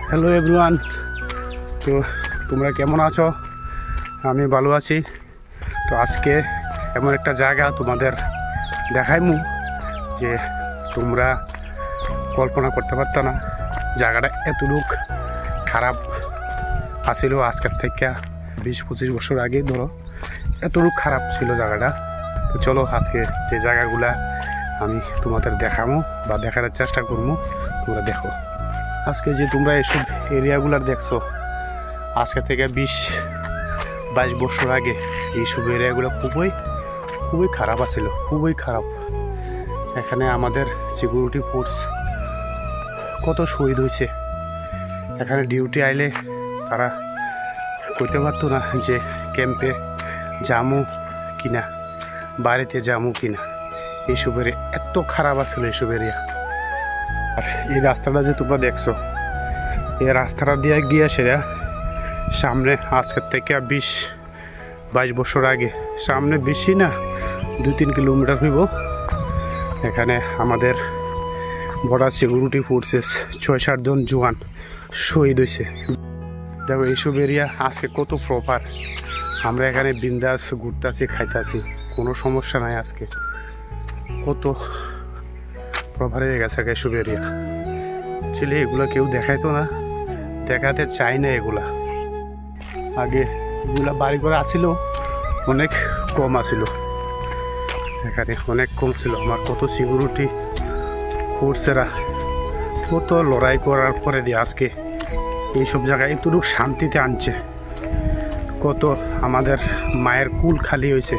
Hello everyone, তো তোমরা কেমন আছো? আমি ভালো আছি। তো আজকে এমন একটা জায়গা তোমাদের দেখাইমু যে তোমরা কল্পনা করতে পারতো না জায়গাটা এতটুক খারাপ আছিল। আজকের থেকে 20-25 বছর আগে ধরো এতটুক খারাপ ছিল জায়গাটা। তো চলো আজকে যে জায়গাগুলা আমি তোমাদের দেখামো বা দেখানোর চেষ্টা করবো, তোমরা দেখো। আজকে যে তোমরা এইসব এরিয়াগুলার দেখছো, আজকে থেকে 20-22 বছর আগে এইসব এরিয়াগুলো খুবই খারাপ আছিল, খুবই খারাপ। এখানে আমাদের সিকিউরিটি ফোর্স কত শহীদ হয়েছে। এখানে ডিউটি আইলে তারা কইতে পারতো না যে ক্যাম্পে যামু কিনা, বাড়িতে যামু কিনা। এইসব এরিয়া এত খারাপ আছিল, এইসব এরিয়া। আর এই রাস্তাটা যে তোমরা দেখছো, এই রাস্তাটা দিয়ে গিয়ে সেরা সামনে আজকের থেকে 20-22 বছর আগে, সামনে বেশি না 2-3 কিলোমিটার হইব, এখানে আমাদের বর্ডার সিকিউরিটি ফোর্সেস 6-7 জন জওয়ান শহীদ হয়েছে। দেখো এইসব এরিয়া আজকে কত প্রপার। আমরা এখানে বিন্দাস ঘুরতেছি, খাইতেছি, কোনো সমস্যা নাই। আজকে কত প্রপার হয়ে গেছে এইসব এরিয়া। ছিল এগুলা কেউ দেখাইতো না, দেখাতে চাই না এগুলা। আগে এগুলা বাড়ি করে আছিল, অনেক কম আছিল, এখানে অনেক কম ছিল। আমার কত সিকিউরিটি ফোর্সেরা কত লড়াই করার পরে দিয়ে আজকে এইসব জায়গায় এতটুকু শান্তিতে আনছে। কত আমাদের মায়ের কুল খালি হয়েছে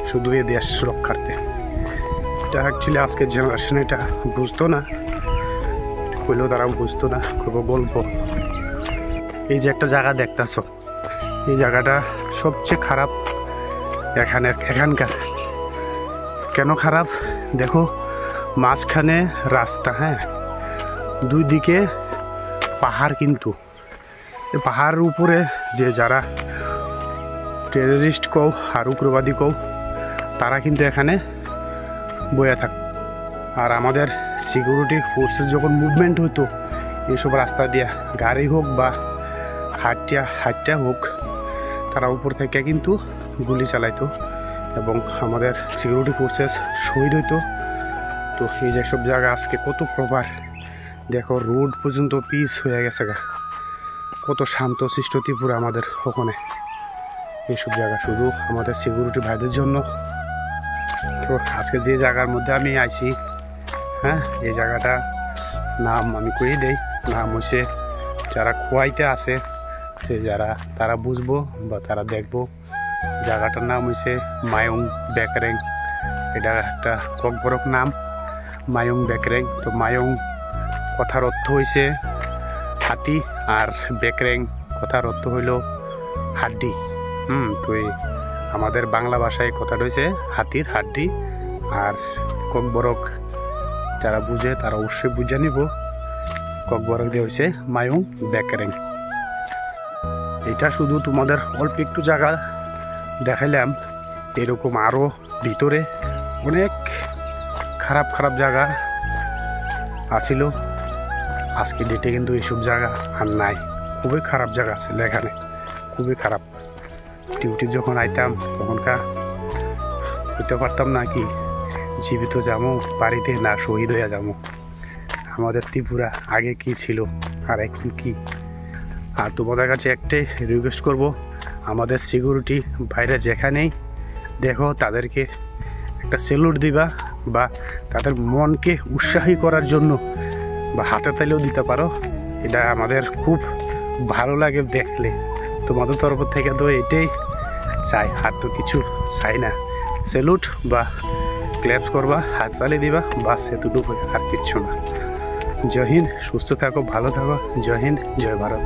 শুধু এ দেশ রক্ষার্থে। এটা অ্যাকচুয়ালি আজকের জেনারেশন এটা বুঝতো না, কইলেও তারা বুঝতো না। খুব গল্প। এই যে একটা জায়গা দেখতেছ, এই জায়গাটা সবচেয়ে খারাপ এখানকার। কেন খারাপ দেখো, মাঝখানে রাস্তা, হ্যাঁ, দুই দিকে পাহাড়। কিন্তু এই পাহাড়ের উপরে যে যারা টেররিস্ট কও আর উগ্রবাদী কও, তারা কিন্তু এখানে বয়ে থাক। আর আমাদের সিকিউরিটি ফোর্সেস যখন মুভমেন্ট হতো এইসব রাস্তা দিয়া, গাড়ি হোক বা হাঁটিয়া হোক, তারা উপর থেকে কিন্তু গুলি চালাইতো এবং আমাদের সিকিউরিটি ফোর্সেস শহীদ হইতো। তো এই যে সব জায়গা আজকে কত প্রপার দেখো, রোড পর্যন্ত পিস হয়ে গেছে গা। কত শান্ত সৃষ্ট ত্রিপুরা আমাদের ওখানে। এইসব জায়গা শুধু আমাদের সিকিউরিটি ভাইদের জন্য। তো আজকে যে জায়গার মধ্যে আমি আইছি, হ্যাঁ, এই জায়গাটা নাম আমি কই দেই। নাম হয়েছে, যারা খোয়াইতে আছে সে তারা বুঝবো বা তারা দেখবো। জায়গাটার নাম হয়েছে মায়ং বেকরেং। এটা একটা ককবরক নাম, মায়ং বেকরেং। তো মায়ং কথার অর্থ হয়েছে হাতি, আর বেকরেং কথার অর্থ হইল হাড্ডি। তো এই আমাদের বাংলা ভাষায় কথাটা হয়েছে হাতির হাড্ডি। আর ককবরক যারা বুঝে তারা অবশ্যই বুঝে নিব। ককবরক দিয়ে হয়েছে মায়ং বেকরেং। এটা শুধু তোমাদের অল্প একটু জায়গা দেখাইলাম, এরকম আরও ভিতরে অনেক খারাপ জায়গা আছিল। আজকে ডেটে কিন্তু এইসব জায়গা আর নাই। খুবই খারাপ জায়গা আছিল এখানে, খুবই খারাপ। ডিউটি যখন আইতাম তখনকার হইতে পারতাম না কি জীবিত যাবো বাড়িতে, না শহীদ হইয়া যাবো। আমাদের ত্রিপুরা আগে কি ছিল আর এখন কি। আর তোমাদের কাছে একটাই রিকোয়েস্ট করব, আমাদের সিকিউরিটি বাইরে যেখানেই দেখো তাদেরকে একটা স্যালুট দিবা, বা তাদের মনকে উৎসাহী করার জন্য বা হাতে তালিও দিতে পারো। এটা আমাদের খুব ভালো লাগে দেখলে। তোমাদের তরফ থেকে তো এটাই চাই, আর তো কিছু চাই না। স্যালুট বা ক্ল্যাপস করবা, হাত তালি দিবা, বাস এতটুকু, আর কিচ্ছু না। জয় হিন্দ, সুস্থ থাকো, ভালো থাকো। জয় হিন্দ, জয় ভারত।